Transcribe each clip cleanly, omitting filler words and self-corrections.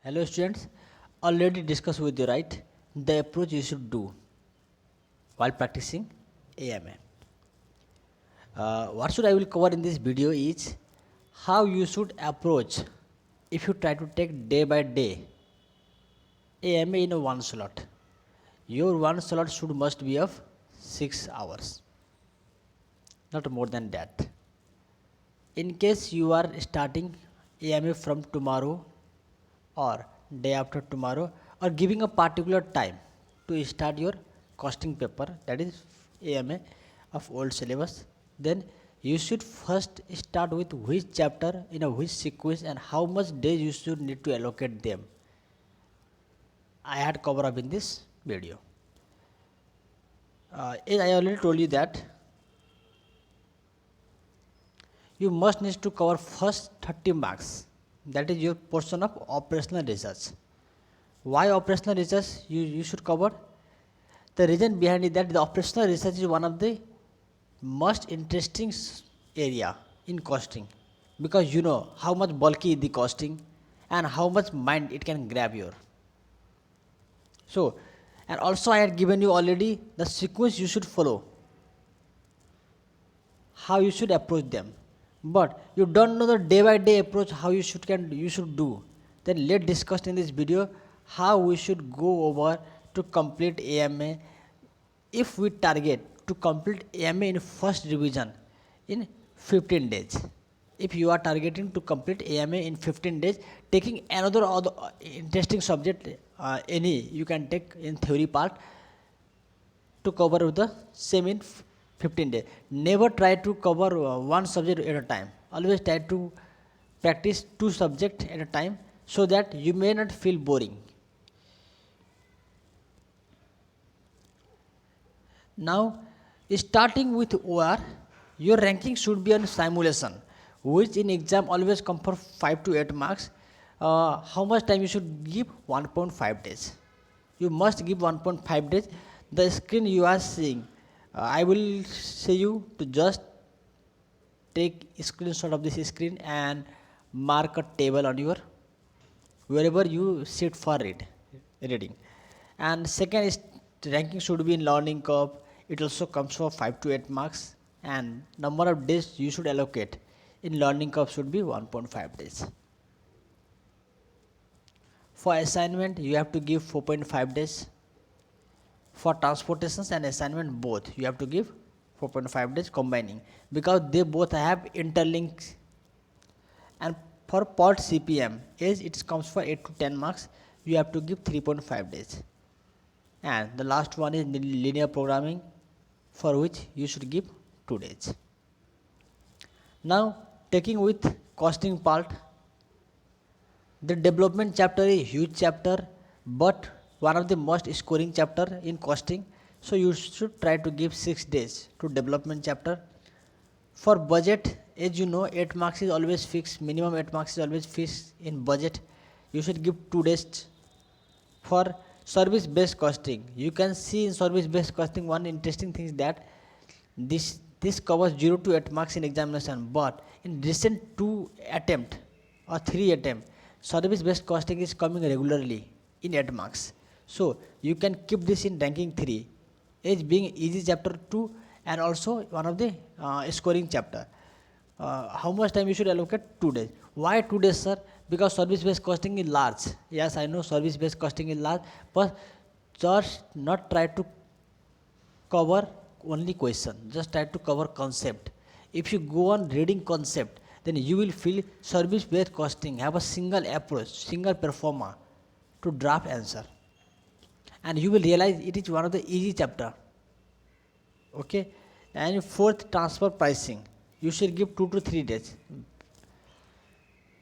Hello students, already discussed with you, right? The approach you should do while practicing AMA. What should I will cover in this video is how you should approach if you try to take day by day AMA in a one slot. Your one slot should must be of 6 hours, not more than that. In case you are starting AMA from tomorrow or day after tomorrow or giving a particular time to start your costing paper, that is AMA of old syllabus, then you should first start with which chapter in a which sequence and how much days you should need to allocate them. I had covered up in this video. As I already told you that you must need to cover first 30 marks, that is your portion of operational research. Why operational research you should cover? The reason behind it that the operational research is one of the most interesting area in costing, because you know how much bulky is the costing and how much mind it can grab your. So, and also I had given you already the sequence you should follow, how you should approach them, but you don't know the day by day approach how you should do. Then let's discuss in this video how we should go over to complete AMA. If we target to complete AMA in first revision in 15 days, if you are targeting to complete AMA in 15 days, taking another interesting subject, any you can take in theory part to cover with the same in 15 days. Never try to cover one subject at a time. Always try to practice two subjects at a time so that you may not feel boring. Now, starting with OR, your ranking should be on simulation, which in exam always come for 5 to 8 marks. How much time you should give? 1.5 days. You must give 1.5 days. The screen you are seeing, I will say you to just take a screenshot of this screen and mark a table on your wherever you sit for reading. And second is ranking should be in learning curve. It also comes for 5 to 8 marks, and number of days you should allocate in learning curve should be 1.5 days. For assignment you have to give 4.5 days. For transportations and assignment both you have to give 4.5 days combining, because they both have interlinks. And for part CPM, as it comes for 8 to 10 marks, you have to give 3.5 days. And the last one is linear programming, for which you should give 2 days. Now, taking with costing part, the development chapter is a huge chapter, but one of the most scoring chapter in costing. So you should try to give 6 days to development chapter. For budget, as you know, 8 marks is always fixed, minimum 8 marks is always fixed in budget. You should give 2 days. For service based costing, you can see in service based costing one interesting thing is that this covers 0 to 8 marks in examination, but in recent 2 attempt or 3 attempt, service based costing is coming regularly in 8 marks. So you can keep this in ranking 3 as being easy chapter 2 and also one of the scoring chapter. How much time you should allocate? 2 days. Why 2 days, sir? Because service based costing is large. Yes, I know service based costing is large, but just not try to cover only question, just try to cover concept. If you go on reading concept, then you will feel service based costing have a single approach, single performer to draft answer, and you will realize it is one of the easy chapter. Okay. And fourth, transfer pricing, you should give 2 to 3 days.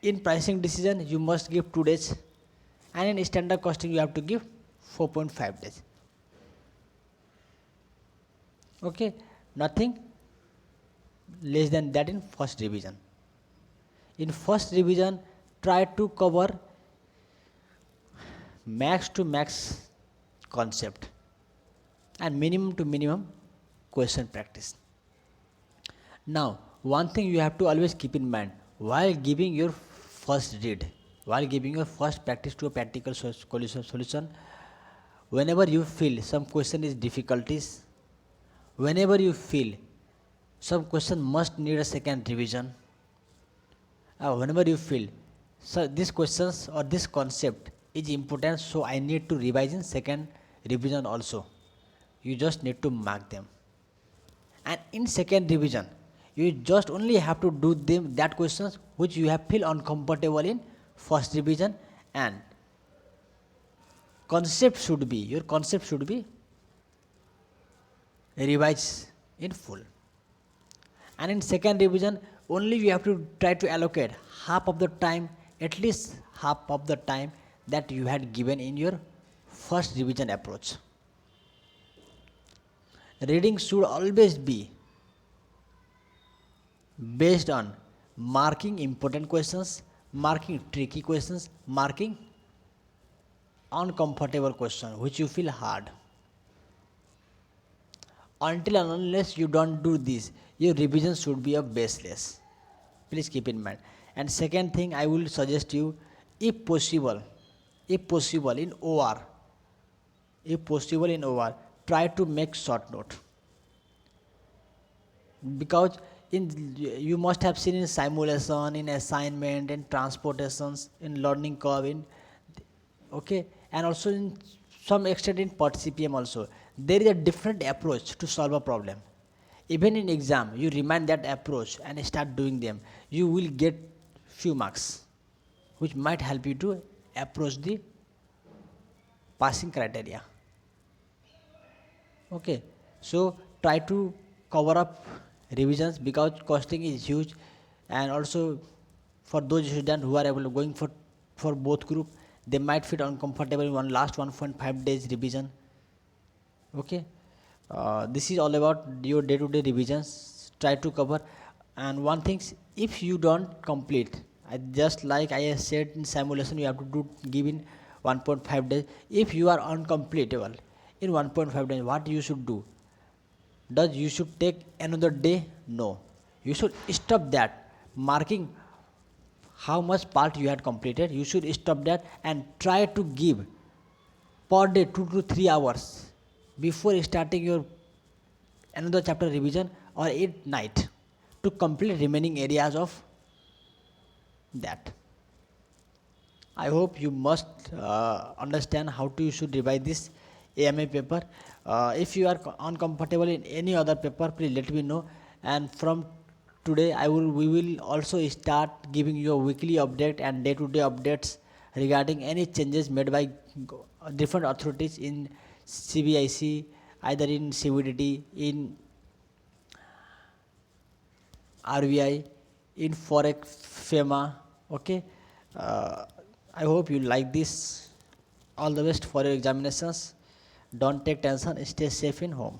In pricing decision you must give 2 days, and in standard costing you have to give 4.5 days. Okay, nothing less than that in first revision. In first revision, try to cover max to max concept and minimum to minimum question practice. Now, one thing you have to always keep in mind while giving your first read, while giving your first practice to a practical solution. Whenever you feel some question is difficulties, whenever you feel some question must need a second revision, whenever you feel so these questions or this concept is important, so I need to revise in second revision also, you just need to mark them. And in second revision you just only have to do them that questions which you have feel uncomfortable in first revision, and your concept should be revised in full. And in second revision only you have to try to allocate half of the time, at least half of the time that you had given in your first revision approach. Reading should always be based on marking important questions, marking tricky questions, marking uncomfortable question which you feel hard. Until and unless you don't do this, your revision should be a baseless. Please keep in mind. And second thing I will suggest you, if possible in OR, try to make short note. Because you must have seen in simulation, in assignment, in transportations, in learning curve, okay, and also in some extent in part CPM also, there is a different approach to solve a problem. Even in exam you remind that approach and start doing them, you will get few marks which might help you to approach the passing criteria. Okay, so try to cover up revisions because costing is huge, and also for those students who are able to going for both group, they might feel uncomfortable in one last 1.5 days revision. Okay, this is all about your day-to-day revisions. Try to cover. And one thing, if you don't complete, just like I have said in simulation, you have to give in 1.5 days. If you are uncompletable in 1.5 days, what you should do? Does you should take another day? No, you should stop that marking how much part you had completed. You should stop that and try to give per day 2 to 3 hours before starting your another chapter revision or at night to complete remaining areas of that. I hope you must understand how to you should revise this AMA paper. If you are uncomfortable in any other paper, please let me know. And from today, we will also start giving you a weekly update and day-to-day updates regarding any changes made by different authorities in CBIC, either in CVDT, in RBI, in Forex, FEMA. Okay. I hope you like this. All the best for your examinations. Don't take tension. Stay safe in home.